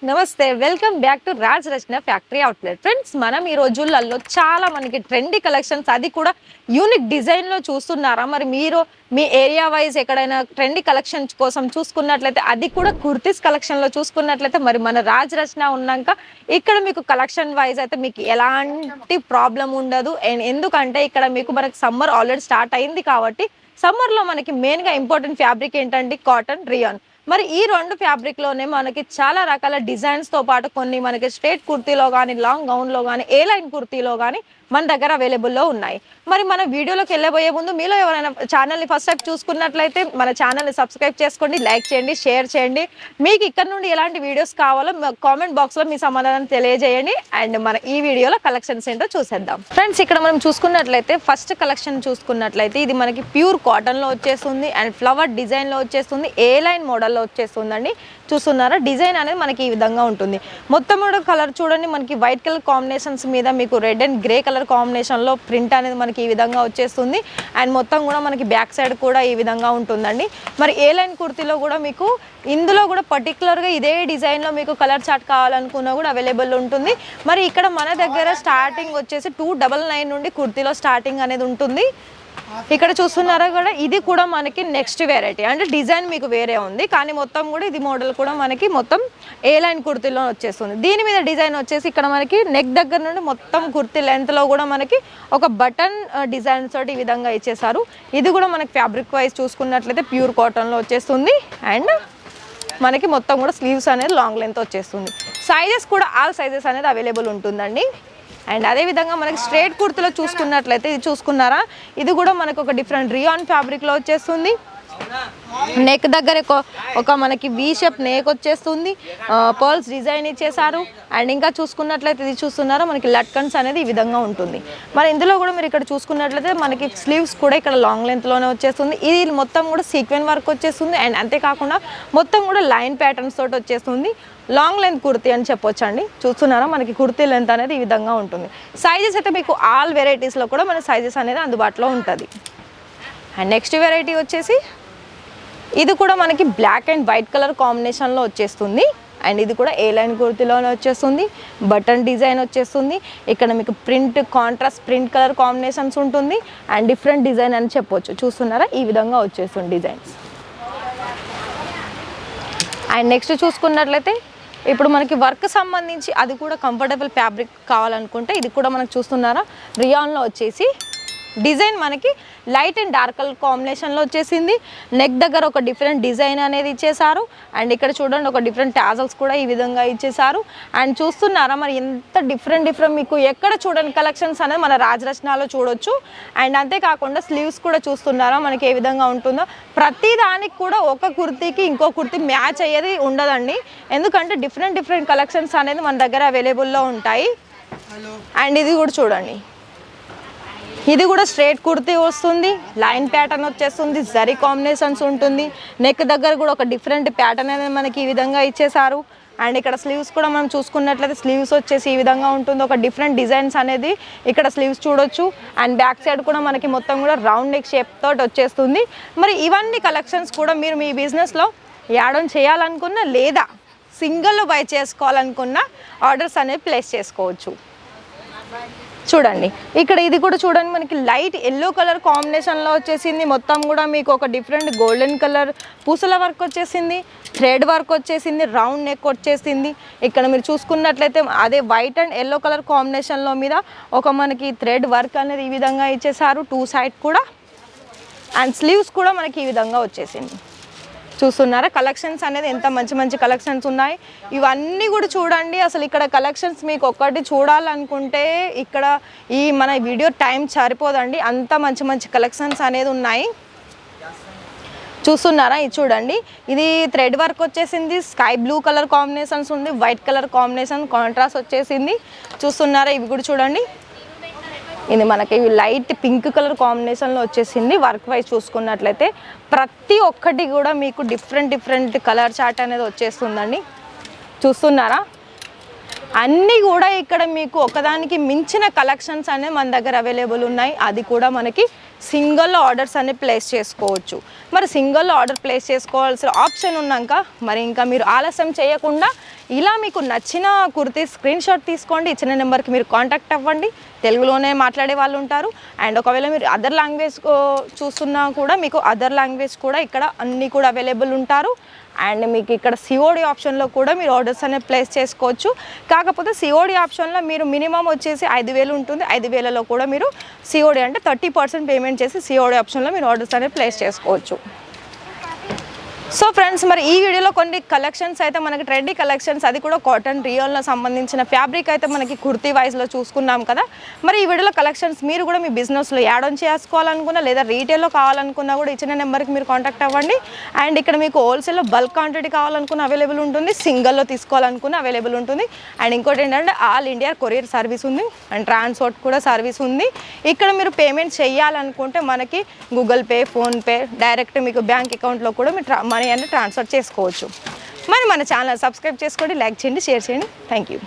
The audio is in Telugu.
నమస్తే, welcome back to Raj Rachana factory outlet. Friends, మనం ఈ రోజులలో చాలా మనకి ట్రెండీ కలెక్షన్స్, అది కూడా యూనిక్ డిజైన్లో చూస్తున్నారా? మరి మీరు మీ ఏరియా వైజ్ ఎక్కడైనా ట్రెండీ కలెక్షన్స్ కోసం చూసుకున్నట్లయితే, అది కూడా కుర్తీస్ కలెక్షన్లో చూసుకున్నట్లయితే, మరి మన రాజ్ రచన ఉన్నాక ఇక్కడ మీకు కలెక్షన్ వైజ్ అయితే మీకు ఎలాంటి ప్రాబ్లం ఉండదు. అండ్ ఎందుకంటే ఇక్కడ మీకు మనకి సమ్మర్ ఆల్రెడీ స్టార్ట్ అయింది కాబట్టి సమ్మర్లో మనకి మెయిన్గా ఇంపార్టెంట్ ఫ్యాబ్రిక్ ఏంటంటే కాటన్, రియాన్. మరి ఈ రెండు ఫ్యాబ్రిక్లోనే మనకి చాలా రకాల డిజైన్స్తో పాటు కొన్ని మనకి స్ట్రేట్ కుర్తీలో కానీ, లాంగ్ గౌన్లో కానీ, ఏ లైన్ కుర్తీలో కానీ మన దగ్గర అవైలబుల్లో ఉన్నాయి. మరి మన వీడియోలోకి వెళ్ళబోయే ముందు మీలో ఎవరైనా ఛానల్ని ఫస్ట్ టైం చూసుకున్నట్లయితే మన ఛానల్ని సబ్స్క్రైబ్ చేసుకోండి, లైక్ చేయండి, షేర్ చేయండి. మీకు ఇక్కడ నుండి ఎలాంటి వీడియోస్ కావాలో కామెంట్ బాక్స్లో మీ సమాధానం తెలియజేయండి. అండ్ మన ఈ వీడియోలో కలెక్షన్స్ ఏంటో చూసేద్దాం. ఫ్రెండ్స్, ఇక్కడ మనం చూసుకున్నట్లయితే ఫస్ట్ కలెక్షన్ చూసుకున్నట్లయితే ఇది మనకి ప్యూర్ కాటన్లో వచ్చేస్తుంది అండ్ ఫ్లవర్ డిజైన్లో వచ్చేస్తుంది, ఏ లైన్ మోడల్లో వచ్చేస్తుందండి. చూస్తున్నారా, డిజైన్ అనేది మనకి ఈ విధంగా ఉంటుంది. మొత్తం కూడా కలర్ చూడండి, మనకి వైట్ కలర్ కాంబినేషన్స్ మీద మీకు రెడ్ అండ్ గ్రే కలర్ కాంబినేషన్లో ప్రింట్ అనేది మనకి ఈ విధంగా వచ్చేస్తుంది. అండ్ మొత్తం కూడా మనకి బ్యాక్ సైడ్ కూడా ఈ విధంగా ఉంటుందండి. మరి ఏ లైన్ కుర్తీలో కూడా మీకు ఇందులో కూడా పర్టికులర్గా ఇదే డిజైన్లో మీకు కలర్ చార్ట్ కావాలనుకున్నా కూడా అవైలబుల్ ఉంటుంది. మరి ఇక్కడ మన దగ్గర స్టార్టింగ్ వచ్చేసి 299 నుండి కుర్తీలో స్టార్టింగ్ అనేది ఉంటుంది. ఇక్కడ చూస్తున్నారా కూడా, ఇది కూడా మనకి నెక్స్ట్ వెరైటీ, అంటే డిజైన్ మీకు వేరే ఉంది కానీ మొత్తం కూడా ఇది మోడల్ కూడా మనకి మొత్తం ఏ లైన్ కుర్తీలో వచ్చేస్తుంది. దీని మీద డిజైన్ వచ్చేసి ఇక్కడ మనకి నెక్ దగ్గర నుండి మొత్తం కుర్తీ లెంత్లో కూడా మనకి ఒక బటన్ డిజైన్ తోటి ఈ విధంగా ఇచ్చేసారు. ఇది కూడా మనకి ఫ్యాబ్రిక్ వైజ్ చూసుకున్నట్లయితే ప్యూర్ కాటన్లో వచ్చేస్తుంది. అండ్ మనకి మొత్తం కూడా స్లీవ్స్ అనేది లాంగ్ లెంత్ వచ్చేస్తుంది. సైజెస్ కూడా ఆల్ సైజెస్ అనేది అవైలబుల్ ఉంటుందండి. అండ్ అదేవిధంగా మనకి స్ట్రేట్ కుర్తీలో చూసుకున్నట్లయితే ఇది చూసుకున్నారా, ఇది కూడా మనకు ఒక డిఫరెంట్ రియాన్ ఫ్యాబ్రిక్లో వచ్చేస్తుంది. నెక్ దగ్గర ఒక మనకి వీ షేప్ నెక్ వచ్చేస్తుంది, పర్ల్స్ డిజైన్ ఇచ్చేసారు. అండ్ ఇంకా చూసుకున్నట్లయితే ఇది చూస్తున్నారా, మనకి లట్కన్స్ అనేది ఈ విధంగా ఉంటుంది. మరి ఇందులో కూడా మీరు ఇక్కడ చూసుకున్నట్లయితే మనకి స్లీవ్స్ కూడా ఇక్కడ లాంగ్ లెంత్లోనే వచ్చేస్తుంది. ఇది మొత్తం కూడా సీక్వెన్ వర్క్ వచ్చేస్తుంది. అండ్ అంతేకాకుండా మొత్తం కూడా లైన్ ప్యాటర్న్స్ తోటి వచ్చేస్తుంది. లాంగ్ లెంత్ కుర్తీ అని చెప్పొచ్చు అండి. చూస్తున్నారా, మనకి కుర్తీ లెంత్ అనేది ఈ విధంగా ఉంటుంది. సైజెస్ అయితే మీకు ఆల్ వెరైటీస్లో కూడా మన సైజెస్ అనేది అందుబాటులో ఉంటుంది. అండ్ నెక్స్ట్ వెరైటీ వచ్చేసి ఇది కూడా మనకి బ్లాక్ అండ్ వైట్ కలర్ కాంబినేషన్లో వచ్చేస్తుంది. అండ్ ఇది కూడా ఏ లైన్ కుర్తీలోనే వచ్చేస్తుంది, బటన్ డిజైన్ వచ్చేస్తుంది. ఇక్కడ మీకు print contrast print colour combinations ఉంటుంది. అండ్ డిఫరెంట్ డిజైన్ అని చెప్పొచ్చు. చూస్తున్నారా, ఈ విధంగా వచ్చేస్తుంది డిజైన్స్. అండ్ నెక్స్ట్ చూసుకున్నట్లయితే ఇప్పుడు మనకి వర్క్ సంబంధించి అది కూడా కంఫర్టబుల్ ఫ్యాబ్రిక్ కావాలనుకుంటే ఇది కూడా మనకు చూస్తున్నారా, రియాన్లో వచ్చేసి డిజైన్ మనకి లైట్ అండ్ డార్క్ కలర్ కాంబినేషన్లో వచ్చేసింది. నెక్ దగ్గర ఒక డిఫరెంట్ డిజైన్ అనేది ఇచ్చేసారు. అండ్ ఇక్కడ చూడండి, ఒక డిఫరెంట్ టాజల్స్ కూడా ఈ విధంగా ఇచ్చేసారు. అండ్ చూస్తున్నారా, మరి ఎంత డిఫరెంట్ మీకు ఎక్కడ చూడండి కలెక్షన్స్ అనేది మన రాజరచనలో చూడొచ్చు. అండ్ అంతేకాకుండా స్లీవ్స్ కూడా చూస్తున్నారా మనకి ఏ విధంగా ఉంటుందో. ప్రతి దానికి కూడా ఒక కుర్తీకి ఇంకో కుర్తీ మ్యాచ్ అయ్యేది ఉండదండి, ఎందుకంటే డిఫరెంట్ కలెక్షన్స్ అనేది మన దగ్గర అవైలబుల్లో ఉంటాయి. అండ్ ఇది కూడా చూడండి, ఇది కూడా స్ట్రేట్ కుర్తీ వస్తుంది, లైన్ ప్యాటర్న్ వచ్చేస్తుంది, జరీ కాంబినేషన్స్ ఉంటుంది. నెక్ దగ్గర కూడా ఒక డిఫరెంట్ ప్యాటర్న్ అనేది మనకి ఈ విధంగా ఇచ్చేసారు. అండ్ ఇక్కడ స్లీవ్స్ కూడా మనం చూసుకున్నట్లయితే స్లీవ్స్ వచ్చేసి ఈ విధంగా ఉంటుంది. ఒక డిఫరెంట్ డిజైన్స్ అనేది ఇక్కడ స్లీవ్స్ చూడొచ్చు. అండ్ బ్యాక్ సైడ్ కూడా మనకి మొత్తం కూడా రౌండ్ నెక్ షేప్ తోటి వచ్చేస్తుంది. మరి ఇవన్నీ కలెక్షన్స్ కూడా మీరు మీ బిజినెస్లో యాడ్ ఆన్ చేయాలనుకున్నా లేదా సింగిల్ బై చేసుకోవాలనుకున్నా ఆర్డర్స్ అనేవి ప్లేస్ చేసుకోవచ్చు. చూడండి, ఇక్కడ ఇది కూడా చూడండి, మనకి లైట్ ఎల్లో కలర్ కాంబినేషన్లో వచ్చేసింది. మొత్తం కూడా మీకు ఒక డిఫరెంట్ గోల్డెన్ కలర్ పూసల వర్క్ వచ్చేసింది, థ్రెడ్ వర్క్ వచ్చేసింది, రౌండ్ నెక్ వచ్చేసింది. ఇక్కడ మీరు చూసుకున్నట్లయితే అదే వైట్ అండ్ ఎల్లో కలర్ కాంబినేషన్లో మీద ఒక మనకి థ్రెడ్ వర్క్ అనేది ఈ విధంగా ఇచ్చేసారు, టూ సైడ్ కూడా. అండ్ స్లీవ్స్ కూడా మనకి ఈ విధంగా వచ్చేసింది. చూస్తున్నారా, కలెక్షన్స్ అనేది ఎంత మంచి కలెక్షన్స్ ఉన్నాయి. ఇవన్నీ కూడా చూడండి. అసలు ఇక్కడ కలెక్షన్స్ మీకు ఒక్కటి చూడాలనుకుంటే ఇక్కడ ఈ మన వీడియో టైం సరిపోదండి, అంత మంచి కలెక్షన్స్ అనేది ఉన్నాయి. చూస్తున్నారా, ఇది చూడండి, ఇది థ్రెడ్ వర్క్ వచ్చేసింది, స్కై బ్లూ కలర్ కాంబినేషన్స్ ఉంది, వైట్ కలర్ కాంబినేషన్ కాంట్రాస్ట్ వచ్చేసింది. చూస్తున్నారా, ఇవి కూడా చూడండి, ఇది మనకి లైట్ పింక్ కలర్ కాంబినేషన్లో వచ్చేసింది. వర్క్ వైజ్ చూసుకున్నట్లయితే ప్రతి ఒక్కటి కూడా మీకు డిఫరెంట్ కలర్ చార్ట్ అనేది వచ్చేస్తుందండి. చూస్తున్నారా, అన్నీ కూడా ఇక్కడ మీకు ఒకదానికి మించిన కలెక్షన్స్ అనేవి మన దగ్గర అవైలబుల్ ఉన్నాయి. అది కూడా మనకి సింగిల్ ఆర్డర్స్ అన్ని ప్లేస్ చేసుకోవచ్చు. మరి సింగిల్ ఆర్డర్ ప్లేస్ చేసుకోవాల్సిన ఆప్షన్ ఉన్నాక మరి ఇంకా మీరు ఆలస్యం చేయకుండా ఇలా మీకు నచ్చిన కుర్తీ స్క్రీన్ షాట్ తీసుకోండి, ఇచ్చిన నెంబర్కి మీరు కాంటాక్ట్ అవ్వండి. తెలుగులోనే మాట్లాడే వాళ్ళు ఉంటారు. అండ్ ఒకవేళ మీరు అదర్ లాంగ్వేజ్ చూస్తున్నా కూడా మీకు అదర్ లాంగ్వేజ్ కూడా ఇక్కడ అన్నీ కూడా అవైలబుల్ ఉంటారు. అండ్ మీకు ఇక్కడ సిఓడి ఆప్షన్లో కూడా మీరు ఆర్డర్స్ అనేవి ప్లేస్ చేసుకోవచ్చు. కాకపోతే సిఓడి ఆప్షన్లో మీరు మినిమం వచ్చేసి 5,000 ఉంటుంది. 5,000లో కూడా మీరు సిఓడి అంటే 30% పేమెంట్ చేసి సిఓడి ఆప్షన్లో మీరు ఆర్డర్స్ అనేవి ప్లేస్ చేసుకోవచ్చు. సో ఫ్రెండ్స్, మరి ఈ వీడియోలో కొన్ని కలెక్షన్స్ అయితే మనకి ట్రెండీ కలెక్షన్స్, అది కూడా కాటన్ రియోన్లో సంబంధించిన ఫ్యాబ్రిక్ అయితే మనకి కుర్తీ వైజ్లో చూసుకున్నాం కదా. మరి ఈ వీడియోలో కలెక్షన్స్ మీరు కూడా మీ బిజినెస్లో యాడ్ ఆన్ చేసుకోవాలనుకున్నా లేదా రీటైల్లో కావాలనుకున్నా కూడా ఇచ్చిన నెంబర్కి మీరు కాంటాక్ట్ అవ్వండి. అండ్ ఇక్కడ మీకు హోల్సేల్లో బల్క్ క్వాంటిటీ కావాలనుకున్న అవైలబుల్ ఉంటుంది, సింగిల్లో తీసుకోవాలనుకున్న అవైలబుల్ ఉంటుంది. అండ్ ఇంకోటి ఏంటంటే ఆల్ ఇండియా కొరియర్ సర్వీస్ ఉంది అండ్ ట్రాన్స్పోర్ట్ కూడా సర్వీస్ ఉంది. ఇక్కడ మీరు పేమెంట్ చేయాలనుకుంటే మనకి గూగుల్ పే, ఫోన్పే, డైరెక్ట్ మీకు బ్యాంక్ అకౌంట్లో కూడా మీరు మనీ అనేది ట్రాన్స్ఫర్ చేసుకోవచ్చు. మరి మన ఛానల్ సబ్స్క్రైబ్ చేసుకోండి, లైక్ చేయండి, షేర్ చేయండి. Thank you.